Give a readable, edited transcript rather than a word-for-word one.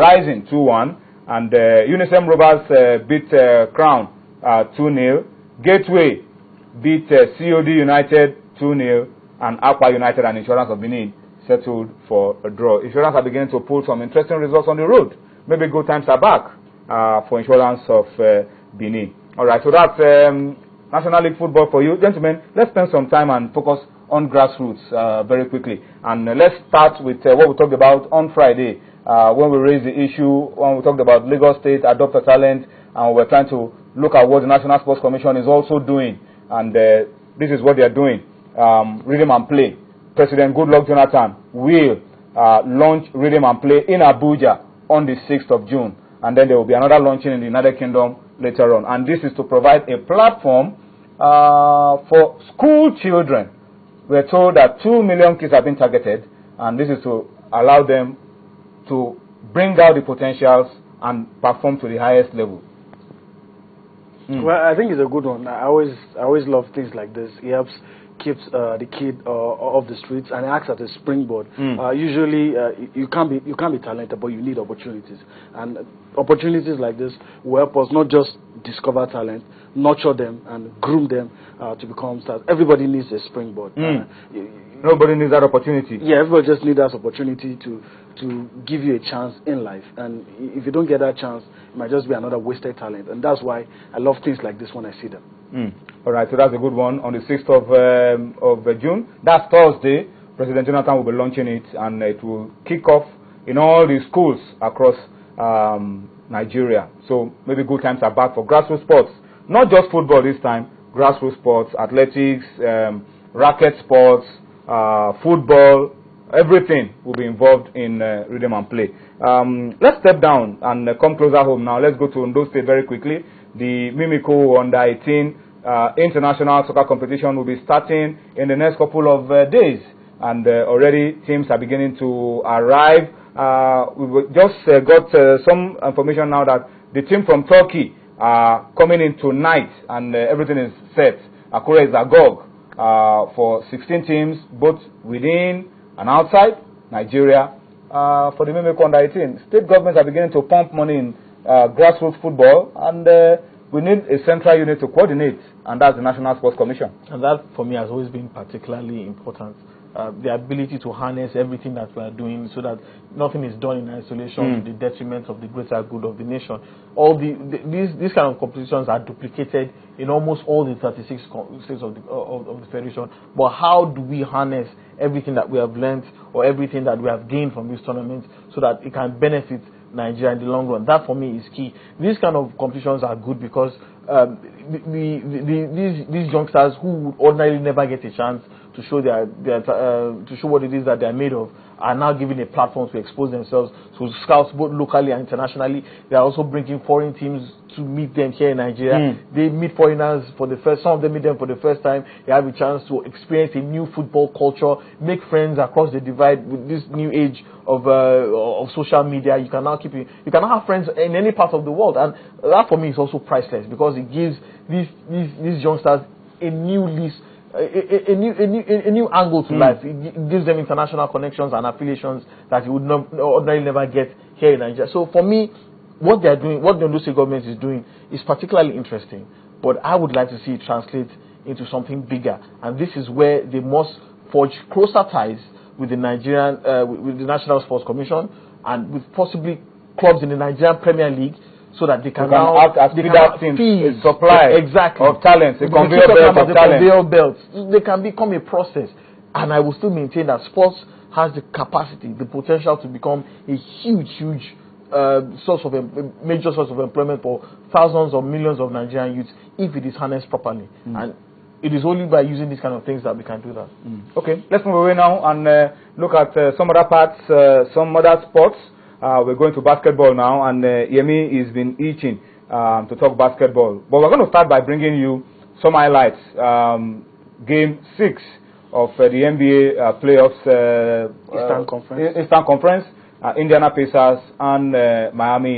Rising 2-1, and Unisem Rovers beat Crown 2-0. Gateway beat COD United 2-0, and Aqua United and Insurance of Benin settled for a draw. Insurance are beginning to pull some interesting results on the road. Maybe good times are back for Insurance of Benin. All right, so that's National League football for you. Gentlemen, let's spend some time and focus on grassroots very quickly. And let's start with what we talked about on Friday when we raised the issue, when we talked about Lagos State adopt a talent, and we're trying to look at what the National Sports Commission is also doing. And this is what they are doing. Rhythm and Play. President Goodluck Jonathan will launch Rhythm and Play in Abuja on the 6th of June. And then there will be another launching in the United Kingdom later on. And this is to provide a platform for school children. We're told that 2 million kids have been targeted, and this is to allow them to bring out the potentials and perform to the highest level. Well, I think it's a good one. I always love things like this. It helps keeps the kid off the streets and acts as a springboard. Usually, you can't be talented, but you need opportunities, and opportunities like this will help us not just discover talent, nurture them, and groom them to become stars. Everybody needs a springboard. Nobody needs that opportunity. Yeah, everybody just needs that opportunity to give you a chance in life. And if you don't get that chance, it might just be another wasted talent. And that's why I love things like this when I see them. All right, so that's a good one. On the 6th of June, that's Thursday, President Jonathan will be launching it, and it will kick off in all the schools across Nigeria. So maybe good times are back for grassroots sports. Not just football this time, grassroots sports, athletics, racket sports, football, everything will be involved in Rhythm and Play. Let's step down and come closer home now. Let's go to Ondo State very quickly. The Mimiko Under-18 international soccer competition will be starting in the next couple of days, and already teams are beginning to arrive. We just got some information now that the team from Turkey are coming in tonight, and everything is set. Akure is agog for 16 teams, both within and outside Nigeria, for the Mimiko Under-18. State governments are beginning to pump money in grassroots football, and we need a central unit to coordinate, and that's the National Sports Commission. And that, for me, has always been particularly important. The ability to harness everything that we are doing so that nothing is done in isolation to the detriment of the greater good of the nation. All these kind of competitions are duplicated in almost all the 36 states of the Federation. But how do we harness everything that we have learned or everything that we have gained from this tournament so that it can benefit Nigeria in the long run? That, for me, is key. These kind of competitions are good because these youngsters who would ordinarily never get a chance to show to show what it is that they are made of are now given a platform to expose themselves to scouts both locally and internationally. They are also bringing foreign teams to meet them here in Nigeria. They meet foreigners for the first. Some of them meet them for the first time. They have a chance to experience a new football culture, make friends across the divide with this new age of social media. You can now you can now have friends in any part of the world, and that, for me, is also priceless because it gives these youngsters a new lease. A new angle to life. It gives them international connections and affiliations that you would ordinarily never get here in Nigeria. So for me, what they are doing, what the Ondo State government is doing, is particularly interesting. But I would like to see it translate into something bigger. And this is where they must forge closer ties with the Nigerian, with the National Sports Commission, and with possibly clubs in the Nigerian Premier League, so that they can now act as feed supply of talent, a conveyor belt of talent. They can become a process, and I will still maintain that sports has the capacity, the potential to become a huge major source of employment for thousands or millions of Nigerian youths if it is harnessed properly. And it is only by using these kind of things that we can do that. Okay, let's move away now and look at some other parts, some other sports. We're going to basketball now, and Yemi has been itching to talk basketball. But we're going to start by bringing you some highlights. Game 6 of the NBA playoffs, Eastern Conference, Indiana Pacers and Miami